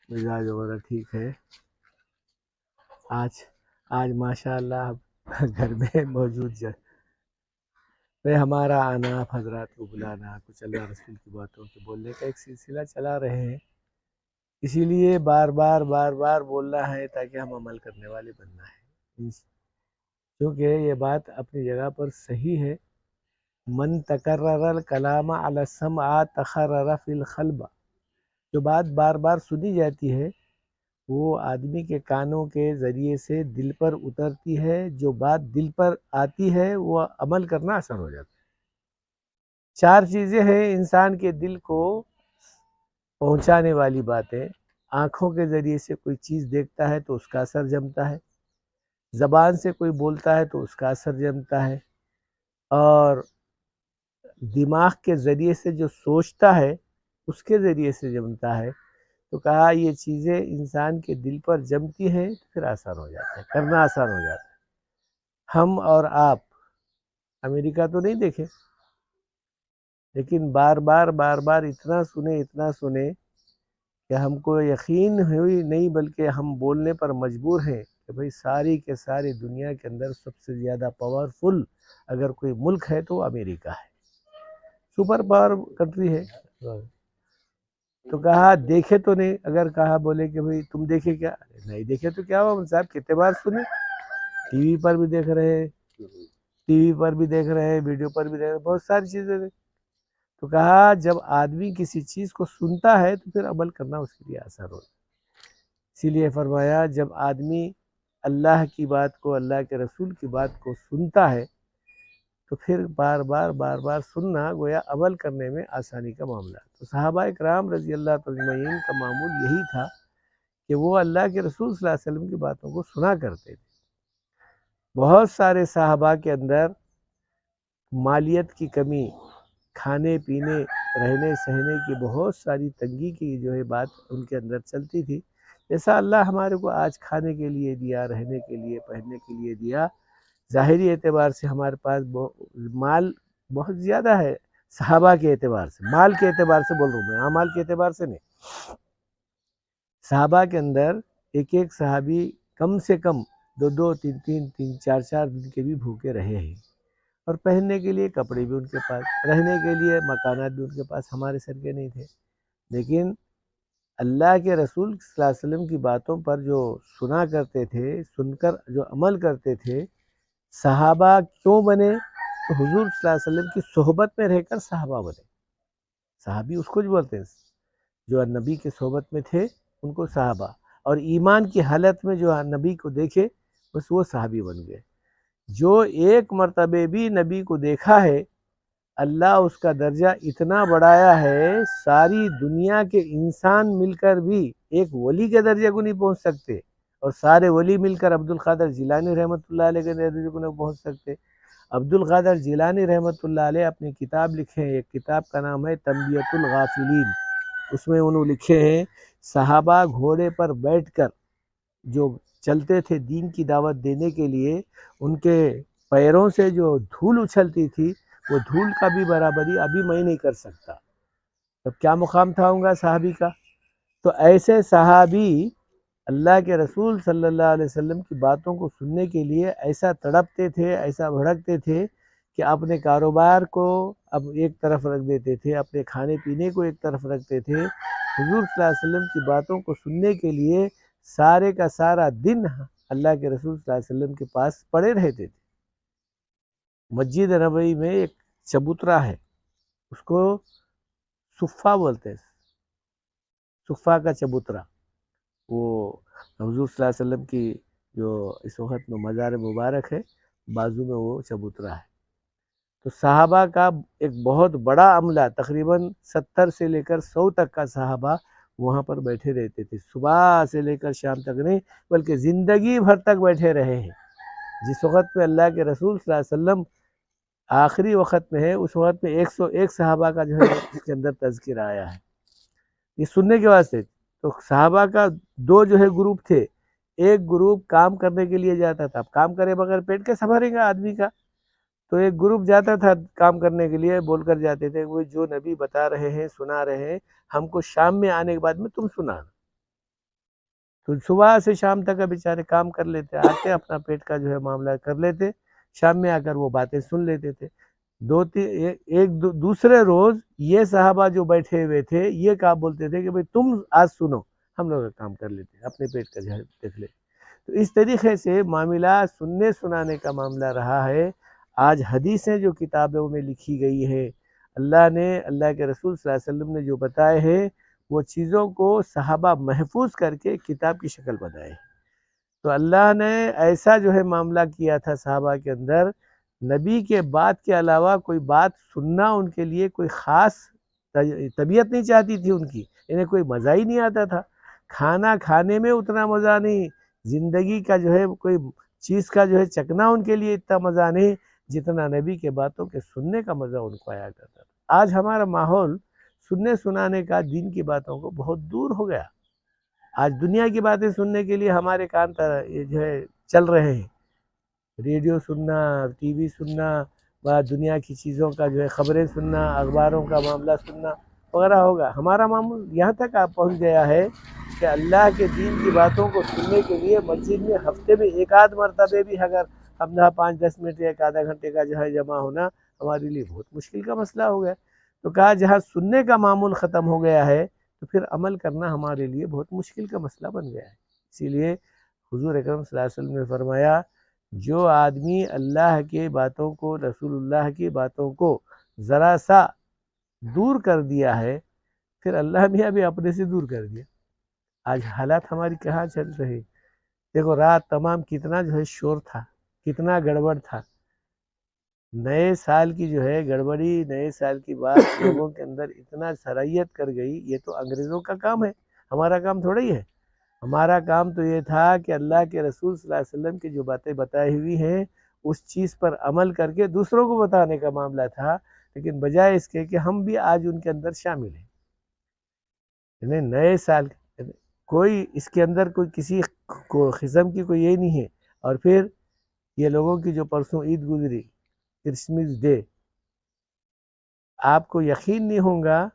مزاج وغیرہ ٹھیک ہے. آج ماشاء اللہ گھر میں موجود ہمارا آنا، آپ حضرات کو بلانا، کچھ اللہ رسول کی باتوں کے بولنے کا ایک سلسلہ چلا رہے ہیں. اسی لیے بار بار بولنا ہے تاکہ ہم عمل کرنے والے بننا ہے. کیونکہ یہ بات اپنی جگہ پر صحیح ہے. من تکرر الکلام علی السمع تخرر فی القلب. جو بات بار بار سنی جاتی ہے وہ آدمی کے کانوں کے ذریعے سے دل پر اترتی ہے. جو بات دل پر آتی ہے وہ عمل کرنا آسان ہو جاتا ہے. 4 چیزیں ہیں انسان کے دل کو پہنچانے والی باتیں. آنکھوں کے ذریعے سے کوئی چیز دیکھتا ہے تو اس کا اثر جمتا ہے. زبان سے کوئی بولتا ہے تو اس کا اثر جمتا ہے. اور دماغ کے ذریعے سے جو سوچتا ہے اس کے ذریعے سے جمتا ہے. تو کہا یہ چیزیں انسان کے دل پر جمتی ہیں تو پھر آسان ہو جاتا ہے، کرنا آسان ہو جاتا ہے. ہم اور آپ امریکہ تو نہیں دیکھے، لیکن بار بار اتنا سنے کہ ہم کو یقین ہوئی نہیں، بلکہ ہم بولنے پر مجبور ہیں کہ بھئی ساری کے ساری دنیا کے اندر سب سے زیادہ پاورفل اگر کوئی ملک ہے تو امریکہ ہے. سپر پاور کنٹری ہے. تو کہا دیکھے تو نہیں. اگر کہا بولے کہ بھئی تم دیکھے کیا؟ نہیں دیکھے تو کیا ہوا صاحب، کتنے بار سنے، ٹی وی پر بھی دیکھ رہے ہیں، ویڈیو پر بھی دیکھ رہے ہیں، بہت ساری چیزیں دیکھ. تو کہا جب آدمی کسی چیز کو سنتا ہے تو پھر عمل کرنا اس کے لیے آسان ہوتا ہے. اسی لیے فرمایا جب آدمی اللہ کی بات کو، اللہ کے رسول کی بات کو سنتا ہے تو پھر بار بار سننا گویا عمل کرنے میں آسانی کا معاملہ. تو صحابہ اکرام رضی اللہ اجمعین کا معمول یہی تھا کہ وہ اللہ کے رسول صلی اللہ علیہ وسلم کی باتوں کو سنا کرتے تھے. بہت سارے صحابہ کے اندر مالیت کی کمی، کھانے پینے رہنے سہنے کی بہت ساری تنگی کی جو ہے بات ان کے اندر چلتی تھی. جیسا اللہ ہمارے کو آج کھانے کے لیے دیا، رہنے کے لیے، پہننے کے لیے دیا، ظاہری اعتبار سے ہمارے پاس مال بہت زیادہ ہے. صحابہ کے اعتبار سے، مال کے اعتبار سے بول رہا ہوں میں، مال کے اعتبار سے نہیں. صحابہ کے اندر ایک صحابی کم سے کم 2 4 دن کے بھی بھوکے رہے ہیں. اور پہننے کے لیے کپڑے بھی ان کے پاس، رہنے کے لیے مکانات بھی ان کے پاس ہمارے سر کے نہیں تھے. لیکن اللہ کے رسول صلی اللہ علیہ وسلم کی باتوں پر جو سنا کرتے تھے، سن کر جو عمل کرتے تھے. صحابہ کیوں بنے؟ تو حضور صلی اللہ علیہ وسلم کی صحبت میں رہ کر صحابہ بنے. صحابی اس کو جو بولتے ہیں جو نبی کے صحبت میں تھے ان کو صحابہ، اور ایمان کی حالت میں جو نبی کو دیکھے بس وہ صحابی بن گئے. جو ایک مرتبہ بھی نبی کو دیکھا ہے اللہ اس کا درجہ اتنا بڑھایا ہے، ساری دنیا کے انسان مل کر بھی ایک ولی کے درجے کو نہیں پہنچ سکتے، اور سارے ولی مل کر عبد القادر جیلانی رحمۃ اللہ علیہ کے درجے کو نہیں پہنچ سکتے. عبد القادر جیلانی رحمۃ اللہ علیہ اپنی کتاب لکھے ہیں، ایک کتاب کا نام ہے تنبیۃ الغافلین. اس میں انہوں لکھے ہیں صحابہ گھوڑے پر بیٹھ کر جو چلتے تھے دین کی دعوت دینے کے لیے، ان کے پیروں سے جو دھول اچھلتی تھی وہ دھول کا بھی برابری ابھی میں نہیں کر سکتا. تب کیا مقام تھا ہوں گا صحابی کا؟ تو ایسے صحابی اللہ کے رسول صلی اللہ علیہ وسلم کی باتوں کو سننے کے لیے ایسا تڑپتے تھے، ایسا بھڑکتے تھے کہ اپنے کاروبار کو اب ایک طرف رکھ دیتے تھے، اپنے کھانے پینے کو ایک طرف رکھتے تھے. حضور صلی اللہ علیہ وسلم کی باتوں کو سننے کے لیے سارے کا سارا دن اللہ کے رسول صلی اللہ علیہ وسلم کے پاس پڑے رہتے تھے. مسجد نبوی میں ایک چبوترا ہے، اس کو صفہ بولتے ہیں، صفہ کا چبوترا. وہ حضور صلی اللہ علیہ وسلم کی جو اس وقت میں مزار مبارک ہے بازو میں وہ چبوترا ہے. تو صحابہ کا ایک بہت بڑا عملہ، تقریباً 70 سے لے کر 100 تک کا صحابہ وہاں پر بیٹھے رہتے تھے. صبح سے لے کر شام تک نہیں بلکہ زندگی بھر تک بیٹھے رہے ہیں. جس وقت میں اللہ کے رسول صلی اللہ علیہ وسلم آخری وقت میں ہے اس وقت میں 101 صحابہ کا جو ہے اس کے اندر تذکر آیا ہے یہ سننے کے واسطے. تو صحابہ کا 2 جو ہے گروپ تھے. ایک گروپ کام کرنے کے لیے جاتا تھا، اب کام کرے بغیر پیٹ کے سنبھلے گا آدمی کا؟ تو ایک گروپ جاتا تھا کام کرنے کے لیے، بول کر جاتے تھے وہ جو نبی بتا رہے ہیں، سنا رہے ہیں، ہم کو شام میں آنے کے بعد میں تم سنانا. تو صبح سے شام تک بیچارے کام کر لیتے، آتے اپنا پیٹ کا جو ہے معاملہ کر لیتے، شام میں آ کر وہ باتیں سن لیتے تھے۔ دوسرے روز یہ صحابہ جو بیٹھے ہوئے تھے یہ کہا بولتے تھے کہ بھئی تم آج سنو، ہم لوگ کا کام کر لیتے، اپنے پیٹ کا جو ہے دیکھ لیتے۔ تو اس طریقے سے معاملہ سننے سنانے کا معاملہ رہا ہے۔ آج حدیثیں جو کتابوں میں لکھی گئی ہے، اللہ کے رسول صلی اللہ علیہ وسلم نے جو بتائے ہیں، وہ چیزوں کو صحابہ محفوظ کر کے کتاب کی شکل بنائے۔ تو اللہ نے ایسا جو ہے معاملہ کیا تھا صحابہ کے اندر، نبی کے بات کے علاوہ کوئی بات سننا ان کے لیے کوئی خاص طبیعت نہیں چاہتی تھی ان کی، انہیں کوئی مزہ ہی نہیں آتا تھا، کھانا کھانے میں اتنا مزہ نہیں، زندگی کا جو ہے کوئی چیز کا جو ہے چکنا ان کے لیے اتنا مزہ نہیں جتنا نبی کے باتوں کے سننے کا مزہ ان کو آیا کرتا تھا۔ آج ہمارا ماحول سننے سنانے کا دین کی باتوں کو بہت دور ہو گیا۔ آج دنیا کی باتیں سننے کے لیے ہمارے کان یہ جو ہے چل رہے ہیں، ریڈیو سننا، ٹی وی سننا، دنیا کی چیزوں کا جو ہے خبریں سننا، اخباروں کا معاملہ سننا وغیرہ ہوگا۔ ہمارا معمول یہاں تک آپ پہنچ گیا ہے کہ اللہ کے دین کی باتوں کو سننے کے لیے مسجد میں ہفتے میں ایک آدھ مرتبہ بھی اگر ہم 5-10 منٹ یا ایک آدھا گھنٹے کا جو ہے جمع ہونا ہمارے لیے بہت مشکل کا مسئلہ ہو گیا۔ تو کہا جہاں سننے کا معمول ختم ہو گیا ہے تو پھر عمل کرنا ہمارے لیے بہت مشکل کا مسئلہ بن گیا ہے۔ اسی لیے حضور اکرم صلی اللہ علیہ وسلم نے فرمایا، جو آدمی اللہ کی باتوں کو، رسول اللہ کی باتوں کو ذرا سا دور کر دیا ہے، پھر اللہ میاں بھی اپنے سے دور کر دیا۔ آج حالات ہماری کہاں چل رہے، دیکھو رات تمام کتنا جو ہے شور تھا، کتنا گڑبڑ تھا، نئے سال کی جو ہے گڑبڑی، نئے سال کی بات لوگوں کے اندر اتنا سرائیت کر گئی۔ یہ تو انگریزوں کا کام ہے، ہمارا کام تھوڑا ہی ہے۔ ہمارا کام تو یہ تھا کہ اللہ کے رسول صلی اللہ علیہ وسلم کی جو باتیں بتائی ہوئی ہیں اس چیز پر عمل کر کے دوسروں کو بتانے کا معاملہ تھا، لیکن بجائے اس کے کہ ہم بھی آج ان کے اندر شامل ہیں۔ یعنی نئے سال کوئی اس کے اندر کوئی کسی قسم کی کوئی یہ نہیں ہے۔ اور پھر یہ لوگوں کی جو پرسوں عید گزری، کرسمس ڈے، آپ کو یقین نہیں ہوگا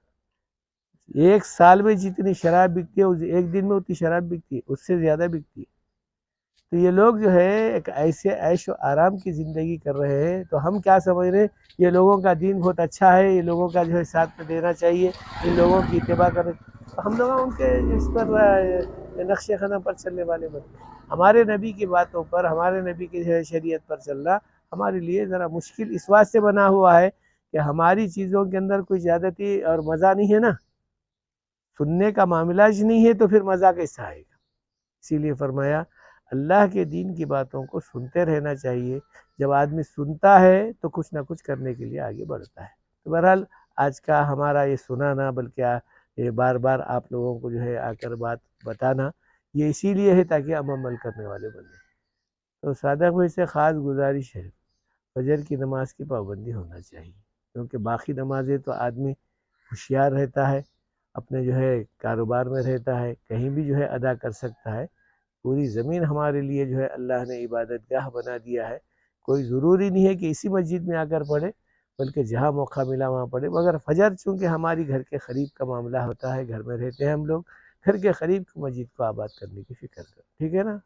ایک سال میں جتنی شراب بکتی ہے ایک دن میں اتنی شراب بکتی ہے، اس سے زیادہ بکتی ہے۔ تو یہ لوگ جو ہے ایک ایسے عیش و آرام کی زندگی کر رہے ہیں، تو ہم کیا سمجھ رہے ہیں یہ لوگوں کا دین بہت اچھا ہے، یہ لوگوں کا جو ہے ساتھ میں دینا چاہیے، ان لوگوں کی اتباع کریں۔ ہم لوگ ان کے اس پر نقش قدم پر چلنے والے بنتے ہیں۔ ہمارے نبی کی باتوں پر، ہمارے نبی کی جو ہے شریعت پر چلنا ہمارے لیے ذرا مشکل اس واسطے سے بنا ہوا ہے کہ ہماری چیزوں کے اندر کوئی زیادتی اور مزہ نہیں ہے نا، سننے کا معاملہ ہی نہیں ہے تو پھر مزہ کیسا آئے گا۔ اسی لیے فرمایا اللہ کے دین کی باتوں کو سنتے رہنا چاہیے۔ جب آدمی سنتا ہے تو کچھ نہ کچھ کرنے کے لیے آگے بڑھتا ہے۔ تو بہرحال آج کا ہمارا یہ سنانا، بلکہ یہ بار بار آپ لوگوں کو جو ہے آ کر بات بتانا، یہ اسی لیے ہے تاکہ ہم عمل کرنے والے بنیں۔ تو صادق بھائی سے خاص گزارش ہے، فجر کی نماز کی پابندی ہونا چاہیے، کیونکہ باقی نمازیں تو آدمی ہوشیار رہتا ہے، اپنے جو ہے کاروبار میں رہتا ہے، کہیں بھی جو ہے ادا کر سکتا ہے۔ پوری زمین ہمارے لیے جو ہے اللہ نے عبادت گاہ بنا دیا ہے، کوئی ضروری نہیں ہے کہ اسی مسجد میں آ کر پڑھے، بلکہ جہاں موقع ملا وہاں پڑھے۔ مگر فجر چونکہ ہماری گھر کے قریب کا معاملہ ہوتا ہے، گھر میں رہتے ہیں ہم لوگ، گھر کے قریب کی مسجد کو آباد کرنے کی فکر کریں، ٹھیک ہے نا؟